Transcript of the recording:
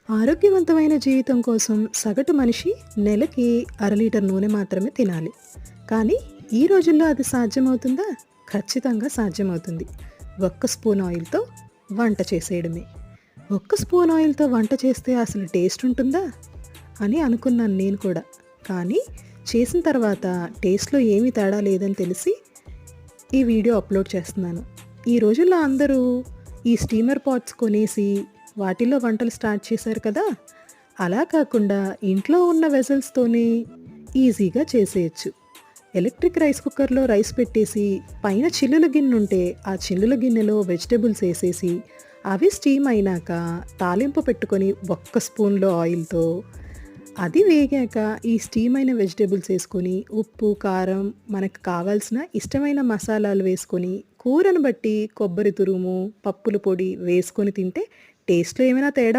ఆరోగ్యవంతమైన జీవితం కోసం సగటు మనిషి నెలకి అర లీటర్ నూనె మాత్రమే తినాలి. కానీ ఈ రోజుల్లో అది సాధ్యమవుతుందా? ఖచ్చితంగా సాధ్యమవుతుంది. ఒక్క స్పూన్ ఆయిల్‌తో వంట చేసేయడమే. ఒక్క స్పూన్ ఆయిల్‌తో వంట చేస్తే అసలు టేస్ట్ ఉంటుందా? అని అనుకున్నాను నేను కూడా. కానీ చేసిన తర్వాత టేస్ట్‌లో ఏమీ తేడా లేదని తెలిసి ఈ వీడియో అప్లోడ్ చేస్తున్నాను. ఈ రోజుల్లో అందరూ ఈ స్టీమర్ పాట్స్ కొనేసి వాటిలో వంటలు స్టార్ట్ చేశారు కదా! అలా కాకుండా ఇంట్లో ఉన్న వెసల్స్‌తోనే ఈజీగా చేసేయొచ్చు. ఎలక్ట్రిక్ రైస్ కుక్కర్‌లో రైస్ పెట్టేసి పైన చిల్లుల గిన్నుంటే ఆ చిల్లుల గిన్నెలో వెజిటబుల్స్ ఏసేసి అవి స్టీమ్ అయినాక తాలింపు పెట్టుకొని ఒక్క స్పూన్‌లో ఆయిల్‌తో అది వేగాక ఈ స్టీమ్ అయిన వెజిటబుల్స్ ఏసుకొని ఉప్పు, కారం, మనకు కావాల్సిన ఇష్టమైన మసాలాలు వేసుకొని కూరను బట్టి కొబ్బరి తురుము, పప్పుల పొడి వేసుకొని తింటే టేస్ట్‌లో ఏమైనా తేడా